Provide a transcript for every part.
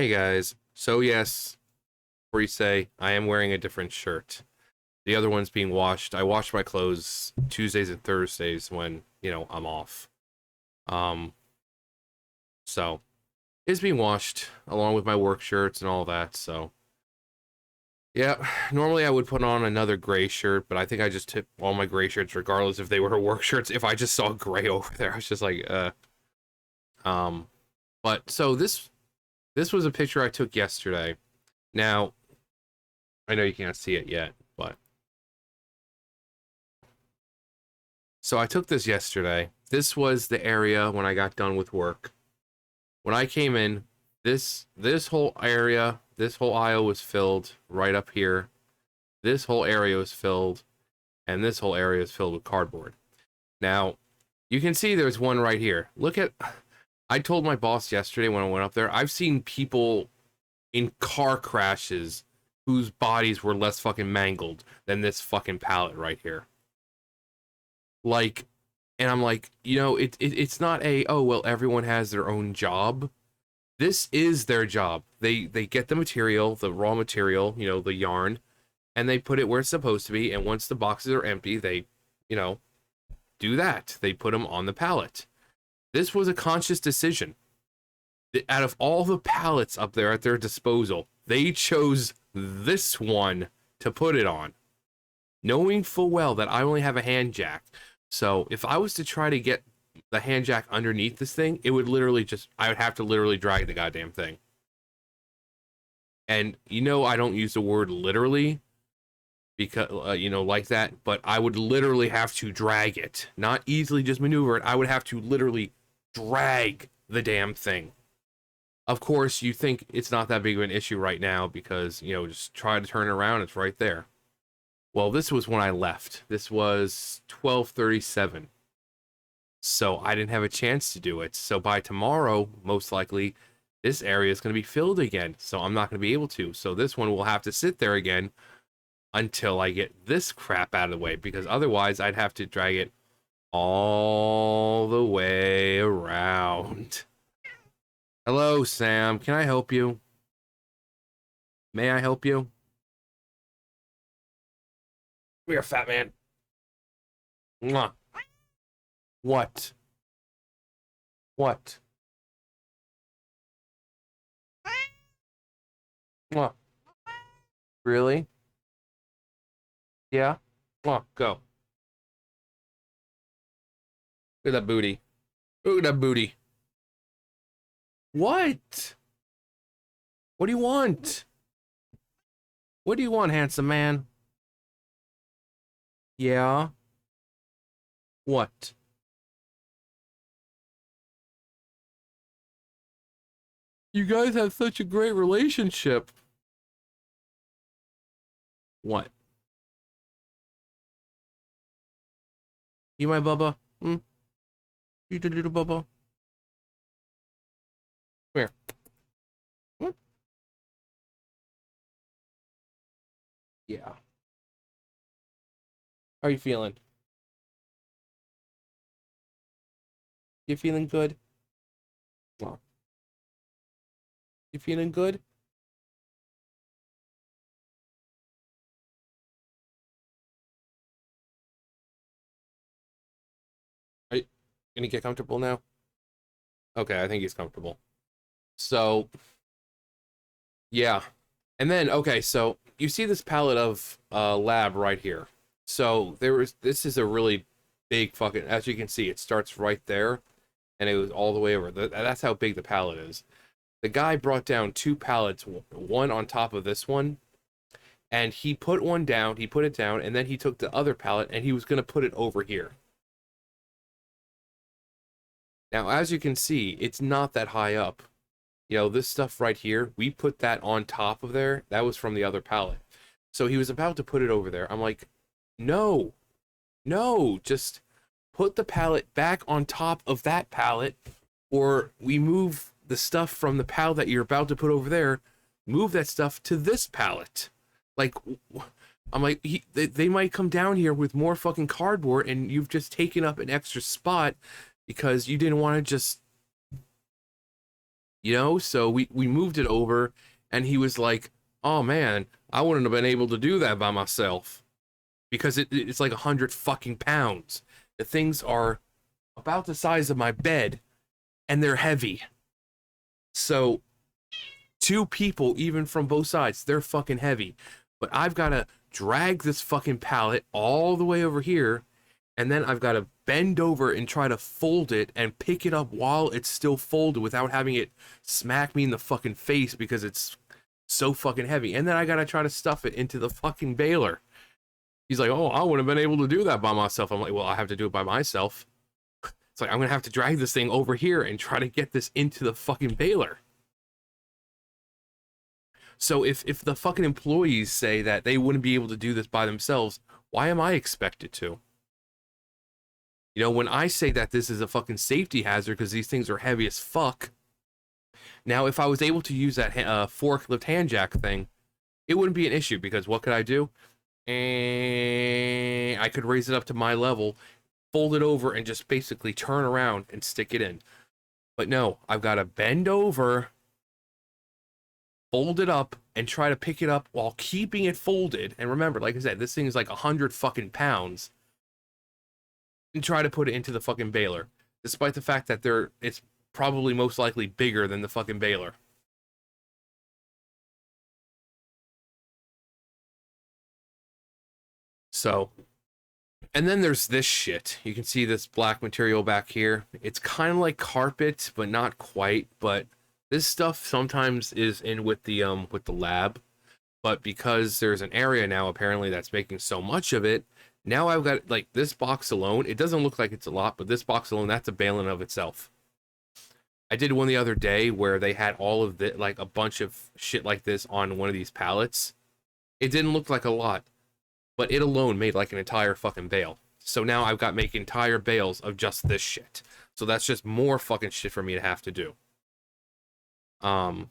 Hey guys. So yes, before you say, I am wearing a different shirt. The other one's being washed. I wash my clothes Tuesdays and Thursdays when, I'm off. Um, so it's being washed along with my work shirts and all that, so yeah, normally I would put on another gray shirt, but I think I just took all my gray shirts regardless if they were work shirts. If I just saw gray over there, I was just like, um, but so this was a picture I took yesterday. Now, I know you can't see it yet, but so I took this yesterday. This was the area when I got done with work. When I came in, this whole area, this whole aisle was filled right up here. This whole area was filled, and this whole area is filled with cardboard. Now, you can see there's one right here. Look at I told my boss yesterday when I went up there, I've seen people in car crashes whose bodies were less fucking mangled than this fucking pallet right here. Like, and I'm like, it's not a, oh well, everyone has their own job. This is their job. They get the material, the raw material, the yarn, and they put it where it's supposed to be. And once the boxes are empty, they, you know, do that. They put them on the pallet. This was a conscious decision. Out of all the pallets up there at their disposal, they chose this one to put it on, knowing full well that I only have a hand jack. So if I was to try to get the hand jack underneath this thing, it would literally I would have to literally drag the goddamn thing. And I don't use the word literally because, like that, but I would literally have to drag it, not easily just maneuver it. I would have to literally drag the damn thing. Of course, you think it's not that big of an issue right now because, just try to turn it around. It's right there. Well, this was when I left. This was 12:37. So I didn't have a chance to do it. So by tomorrow, most likely, this area is going to be filled again. So I'm not going to be able to. So this one will have to sit there again until I get this crap out of the way. Because otherwise, I'd have to drag it all the way around. Hello, Sam. Can I help you? May I help you? Come here, fat man. Mwah. What? What? Mwah. Really? Yeah? Mwah. Go. Look at that booty. Look at that booty. What? What do you want? What do you want, handsome man? Yeah? What? You guys have such a great relationship. What? You my Bubba? Hmm? You the little Bubba? Come here. Hmm? Yeah. How are you feeling? You feeling good? Oh. You feeling good? Are you gonna get comfortable now? Okay, I think he's comfortable. So, yeah. And then, okay, so you see this palette of lab right here. So this is a really big fucking, as you can see, it starts right there and it was all the way over. That's how big the palette is. The guy brought down two pallets, one on top of this one, and he put one down, he put it down, and then he took the other pallet and he was going to put it over here. Now, as you can see, it's not that high up. This stuff right here, we put that on top of there. That was from the other pallet. So he was about to put it over there. I'm like, no, just put the pallet back on top of that pallet, or we move the stuff from the pallet that you're about to put over there, move that stuff to this pallet. Like, I'm like, they might come down here with more fucking cardboard, and you've just taken up an extra spot because you didn't want to just you know? So we moved it over, and he was like, "Oh man, I wouldn't have been able to do that by myself because it's like 100 fucking pounds. The things are about the size of my bed, and they're heavy. So two people, even from both sides, they're fucking heavy. But I've got to drag this fucking pallet all the way over here, and then I've got to bend over and try to fold it and pick it up while it's still folded without having it smack me in the fucking face because it's so fucking heavy. And then I got to try to stuff it into the fucking baler." He's like, "Oh, I wouldn't have been able to do that by myself." I'm like, "Well, I have to do it by myself." It's like, I'm gonna have to drag this thing over here and try to get this into the fucking baler. So if the fucking employees say that they wouldn't be able to do this by themselves, why am I expected to? You know, when I say that this is a fucking safety hazard because these things are heavy as fuck. Now, if I was able to use that forklift hand jack thing, it wouldn't be an issue because what could I do? And I could raise it up to my level, fold it over, and just basically turn around and stick it in. But no, I've got to bend over, fold it up, and try to pick it up while keeping it folded. And remember, like I said, this thing is like 100 fucking pounds. And try to put it into the fucking baler, despite the fact that it's probably most likely bigger than the fucking baler. So, and then there's this shit. You can see this black material back here. It's kind of like carpet, but not quite. But this stuff sometimes is in with the lab. But because there's an area now apparently that's making so much of it, now I've got like this box alone. It doesn't look like it's a lot, but this box alone, that's a bale in of itself. I did one the other day where they had all of the like a bunch of shit like this on one of these pallets. It didn't look like a lot, but it alone made like an entire fucking bale. So now I've got make entire bales of just this shit. So that's just more fucking shit for me to have to do. Um,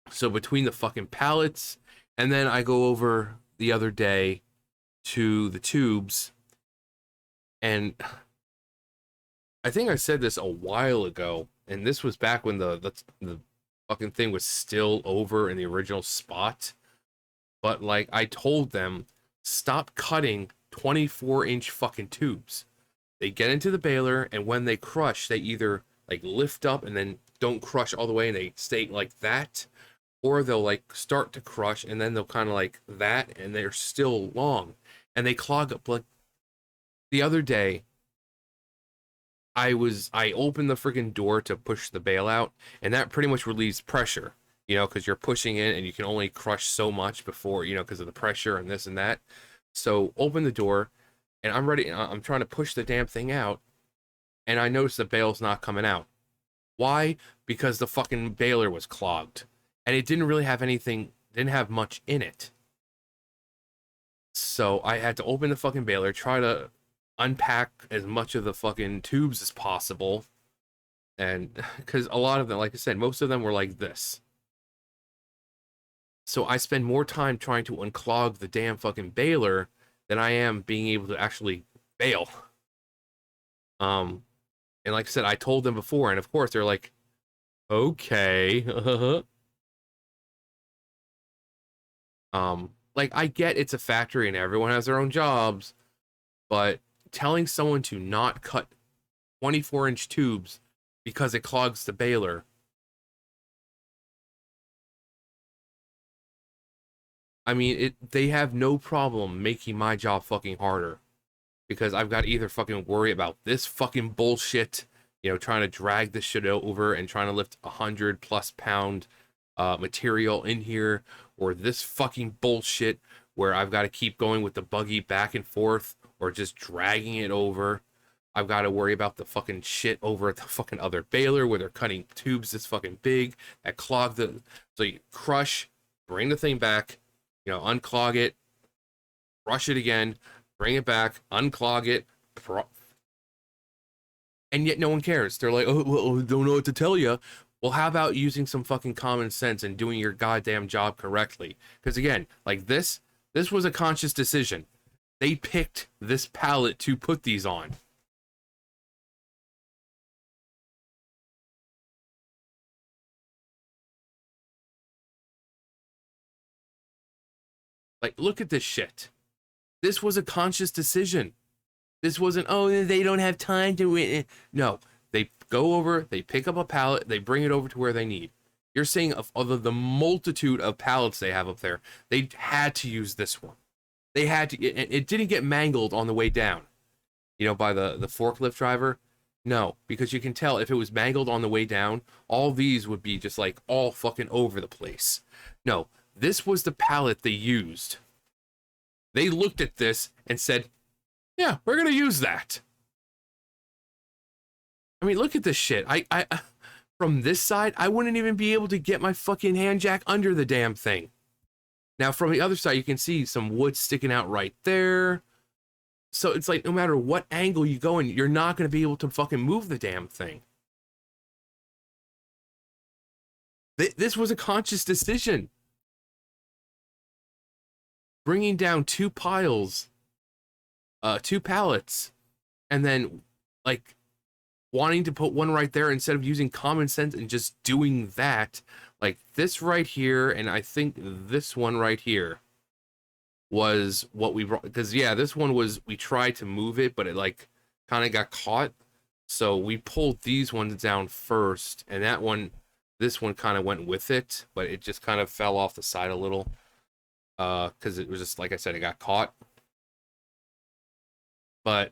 so between the fucking pallets, and then I go over the other day to the tubes, and I think I said this a while ago, and this was back when the fucking thing was still over in the original spot. But like I told them, stop cutting 24-inch fucking tubes. They get into the baler, and when they crush, they either like lift up and then don't crush all the way and they stay like that, or they'll like start to crush and then they'll kind of like that and they're still long and they clog up. Like the other day, I opened the freaking door to push the bale out, and that pretty much relieves pressure, you know, because you're pushing in and you can only crush so much before, you know, because of the pressure and this and that. So open the door, and I'm ready. I'm trying to push the damn thing out, and I notice the bale's not coming out. Why? Because the fucking baler was clogged, and it didn't really have anything, didn't have much in it. So I had to open the fucking baler, try to unpack as much of the fucking tubes as possible, and because a lot of them, like I said, most of them were like this. So I spend more time trying to unclog the damn fucking baler than I am being able to actually bail. And like I said, I told them before, and of course they're like, okay. Like I get it's a factory and everyone has their own jobs, but telling someone to not cut 24-inch tubes because it clogs the baler. I mean, they have no problem making my job fucking harder because I've got to either fucking worry about this fucking bullshit, you know, trying to drag this shit over and trying to lift 100 plus pound material in here, or this fucking bullshit where I've got to keep going with the buggy back and forth or just dragging it over. I've got to worry about the fucking shit over at the fucking other baler where they're cutting tubes this fucking big that clog the. So you crush, bring the thing back, you know, unclog it, brush it again, bring it back, unclog it, and yet no one cares. They're like, oh, well, don't know what to tell you. Well, how about using some fucking common sense and doing your goddamn job correctly? Because again, like this was a conscious decision. They picked this palette to put these on. Like, look at this shit. This was a conscious decision. This wasn't, oh, they don't have time to win. No, they go over, they pick up a pallet, they bring it over to where they need. You're saying of the multitude of pallets they have up there, they had to use this one. They had to, it didn't get mangled on the way down, by the forklift driver. No, because you can tell if it was mangled on the way down, all these would be just like all fucking over the place. No, this was the pallet they used. They looked at this and said, yeah, we're gonna use that. I mean, look at this shit. I from this side, I wouldn't even be able to get my fucking hand jack under the damn thing. Now, from the other side, you can see some wood sticking out right there. So it's like, no matter what angle you go in, you're not going to be able to fucking move the damn thing. This was a conscious decision. Bringing down two pallets, and then, like, wanting to put one right there instead of using common sense and just doing that. Like, this right here, and I think this one right here was what we brought, because yeah, this one was, we tried to move it, but it like kind of got caught, so we pulled these ones down first, and that one, this one kind of went with it, but it just kind of fell off the side a little, because it was just, like I said, it got caught. But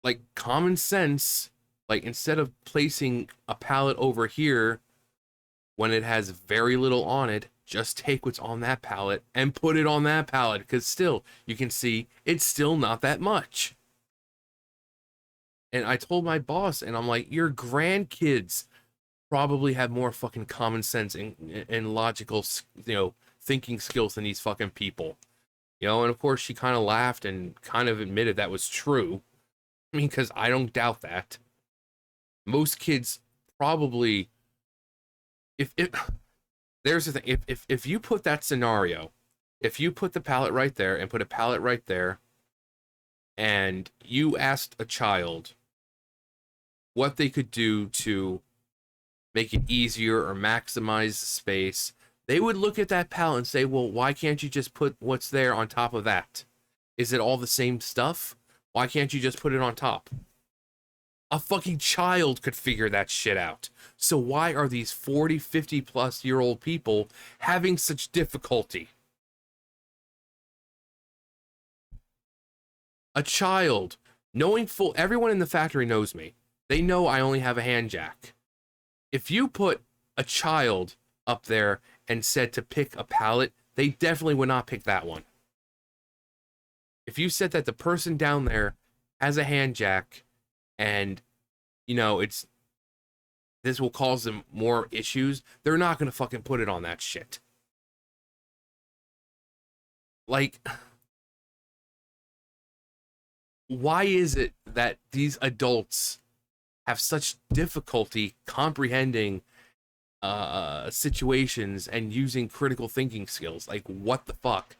like, common sense, like, instead of placing a pallet over here when it has very little on it, just take what's on that pallet and put it on that pallet, because still, you can see it's still not that much. And I told my boss, and I'm like, your grandkids probably have more fucking common sense and logical, thinking skills than these fucking people. And of course she kind of laughed and kind of admitted that was true. I mean, because I don't doubt that. Most kids probably, if there's the thing, if you put that scenario, if you put the pallet right there and put a pallet right there, and you asked a child what they could do to make it easier or maximize the space, they would look at that pallet and say, well, why can't you just put what's there on top of that? Is it all the same stuff? Why can't you just put it on top? A fucking child could figure that shit out. So why are these 40, 50 plus year old people having such difficulty? A child, knowing full, everyone in the factory knows me. They know I only have a hand jack. If you put a child up there and said to pick a pallet, they definitely would not pick that one. If you said that the person down there has a hand jack and, this will cause them more issues, they're not going to fucking put it on that shit. Like, why is it that these adults have such difficulty comprehending situations and using critical thinking skills? Like, what the fuck?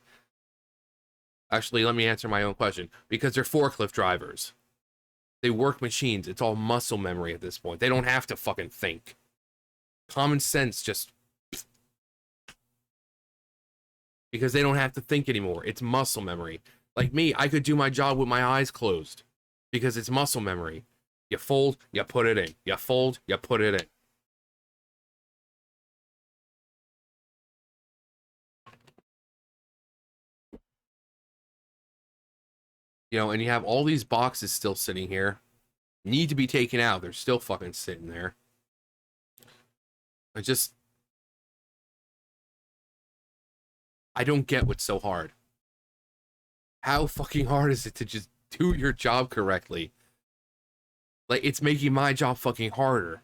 Actually, let me answer my own question. Because they're forklift drivers. They work machines. It's all muscle memory at this point. They don't have to fucking think. Common sense just... Because they don't have to think anymore. It's muscle memory. Like me, I could do my job with my eyes closed. Because it's muscle memory. You fold, you put it in. You fold, you put it in. And you have all these boxes still sitting here. Need to be taken out. They're still fucking sitting there. I don't get what's so hard. How fucking hard is it to just do your job correctly? Like, it's making my job fucking harder.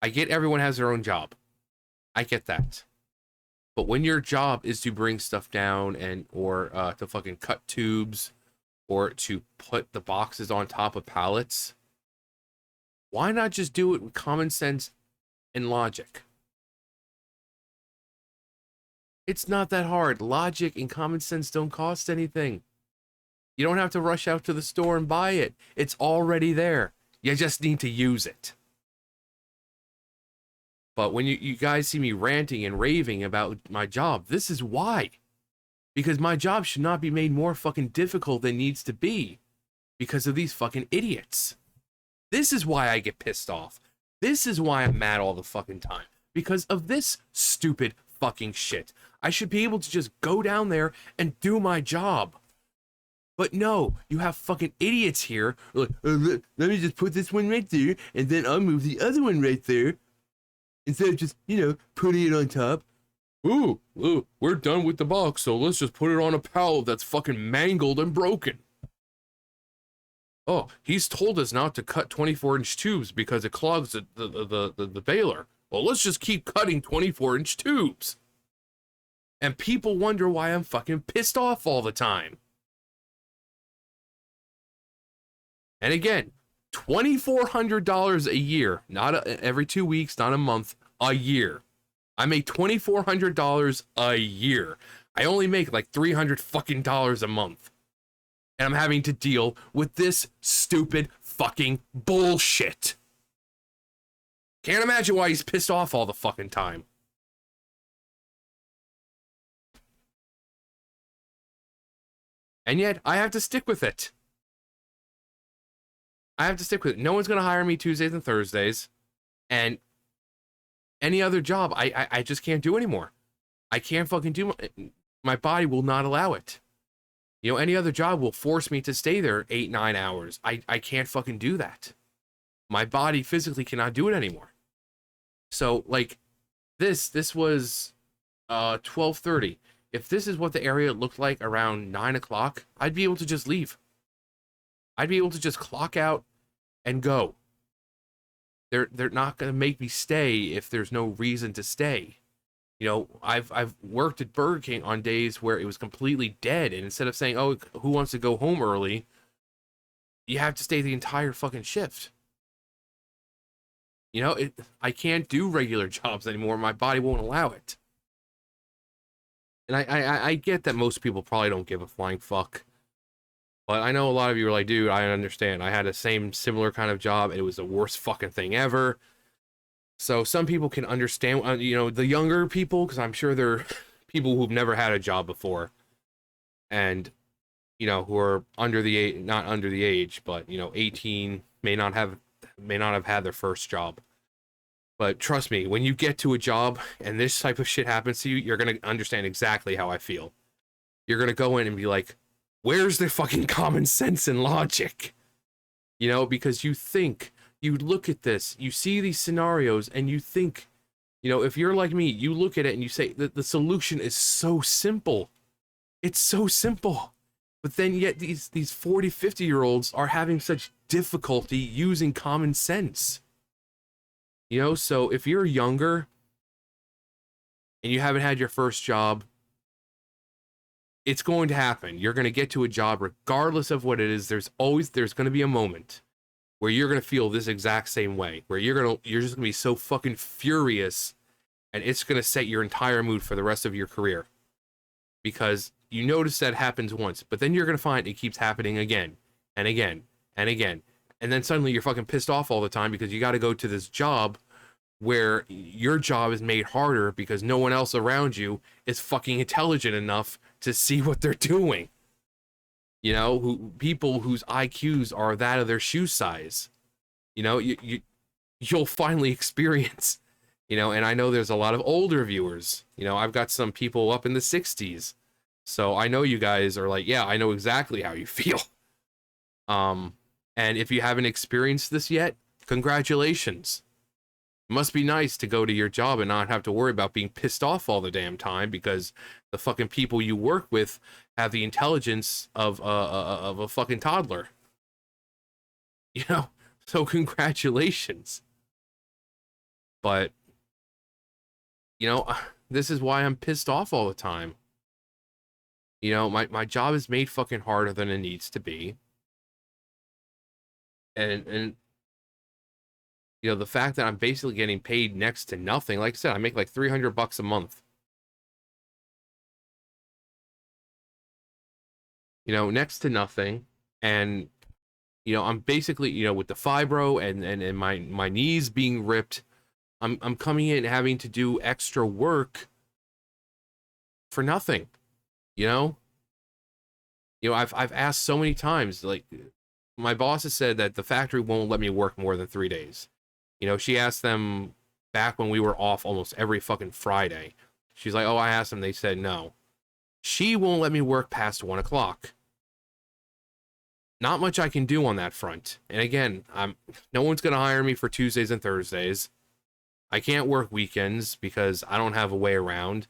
I get everyone has their own job. I get that. But when your job is to bring stuff down or to fucking cut tubes or to put the boxes on top of pallets, why not just do it with common sense and logic? It's not that hard. Logic and common sense don't cost anything. You don't have to rush out to the store and buy it. It's already there. You just need to use it. But when you guys see me ranting and raving about my job, this is why. because my job should not be made more fucking difficult than it needs to be because of these fucking idiots. This is why I get pissed off. This is why I'm mad all the fucking time. Because of this stupid fucking shit. I should be able to just go down there and do my job. But no, you have fucking idiots here. Like, let me just put this one right there, and then I'll move the other one right there. Instead of just, putting it on top. Ooh, we're done with the box, so let's just put it on a pallet that's fucking mangled and broken. Oh, he's told us not to cut 24-inch tubes because it clogs the baler. Well, let's just keep cutting 24-inch tubes. And people wonder why I'm fucking pissed off all the time. And again, $2,400 a year, not every 2 weeks, not a month, a year. I make $2,400 a year. I only make like $300 fucking dollars a month. And I'm having to deal with this stupid fucking bullshit. Can't imagine why he's pissed off all the fucking time. And yet, I have to stick with it. I have to stick with it. No one's going to hire me Tuesdays and Thursdays. And any other job, I just can't do anymore. I can't fucking do it. My body will not allow it. Any other job will force me to stay there 8-9 hours. I can't fucking do that. My body physically cannot do it anymore. So, like, this was 12:30. If this is what the area looked like around 9 o'clock, I'd be able to just leave. I'd be able to just clock out and go. They're not going to make me stay if there's no reason to stay. I've worked at Burger King on days where it was completely dead, and instead of saying, "Oh, who wants to go home early?" you have to stay the entire fucking shift. I can't do regular jobs anymore. My body won't allow it. And I get that most people probably don't give a flying fuck. But I know a lot of you are like, dude, I understand. I had a similar kind of job, and it was the worst fucking thing ever. So some people can understand, the younger people, because I'm sure they're people who've never had a job before. And, who are under the age, not under the age, but, 18, may not have had their first job. But trust me, when you get to a job and this type of shit happens to you, you're going to understand exactly how I feel. You're going to go in and be like, where's the fucking common sense and logic? Because you look at this, you see these scenarios, and you think, if you're like me, you look at it and you say that the solution is so simple. It's so simple. But then yet these 40, 50-year-olds are having such difficulty using common sense. So if you're younger and you haven't had your first job, it's going to happen. You're going to get to a job regardless of what it is. There's going to be a moment where you're going to feel this exact same way, where you're just going to be so fucking furious, and it's going to set your entire mood for the rest of your career. Because you notice that happens once, but then you're going to find it keeps happening again and again and again. And then suddenly you're fucking pissed off all the time because you got to go to this job where your job is made harder because no one else around you is fucking intelligent enough to see what they're doing. People whose IQs are that of their shoe size. You'll finally experience, and I know there's a lot of older viewers. I've got some people up in the 60s. So I know you guys are like, yeah, I know exactly how you feel. And if you haven't experienced this yet, congratulations. It must be nice to go to your job and not have to worry about being pissed off all the damn time because the fucking people you work with have the intelligence of a fucking toddler. So congratulations. But, this is why I'm pissed off all the time. My job is made fucking harder than it needs to be. And the fact that I'm basically getting paid next to nothing. Like I said, I make like $300 a month. Next to nothing. And, I'm basically, with the fibro and my knees being ripped, I'm coming in having to do extra work for nothing. You know? I've asked so many times, like my boss has said that the factory won't let me work more than 3 days. She asked them back when we were off almost every fucking Friday. She's like, oh, I asked them, they said no. She won't let me work past 1 o'clock. Not much I can do on that front. And again, no one's gonna hire me for Tuesdays and Thursdays. I can't work weekends because I don't have a way around.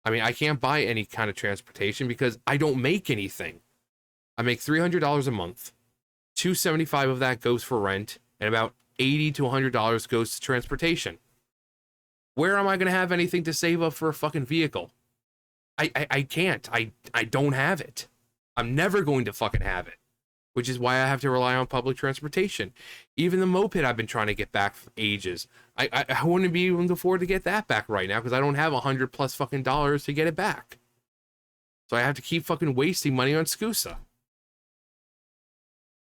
I mean, I can't buy any kind of transportation because I don't make anything. I make $300 a month. $275 of that goes for rent, and about $80 to $100 goes to transportation. Where am I going to have anything to save up for a fucking vehicle? I can't. I don't have it. I'm never going to fucking have it, which is why I have to rely on public transportation. Even the moped I've been trying to get back for ages. I wouldn't be able to afford to get that back right now because I don't have $100+ fucking dollars to get it back. So I have to keep fucking wasting money on SCUSA.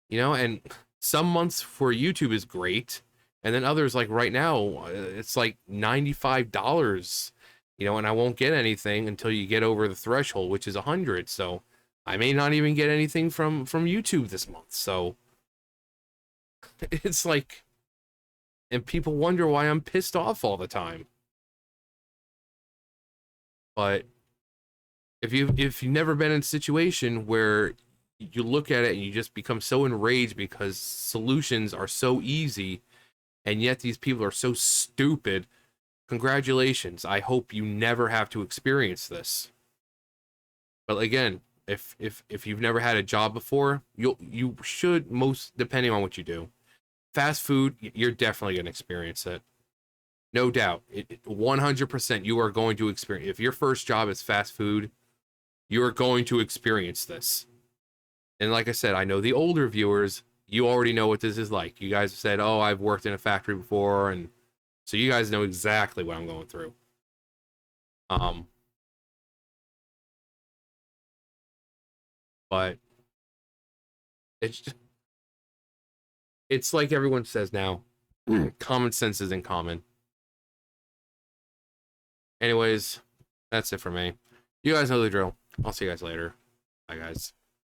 And some months for YouTube is great, and then others, like right now, it's like $95, and I won't get anything until you get over the threshold, which is 100. So I may not even get anything from YouTube this month. So it's like, and people wonder why I'm pissed off all the time. But if you've never been in a situation where you look at it and you just become so enraged because solutions are so easy and yet these people are so stupid, congratulations. I hope you never have to experience this. But again, if you've never had a job before, you should, most depending on what you do. Fast food, you're definitely going to experience it. No doubt. 100% you are going to experience. If your first job is fast food, you're going to experience this. And like I said, I know the older viewers, you already know what this is like. You guys have said, oh, I've worked in a factory before, and so you guys know exactly what I'm going through. But it's like everyone says now, common sense isn't common. Anyways, that's it for me. You guys know the drill. I'll see you guys later. Bye, guys.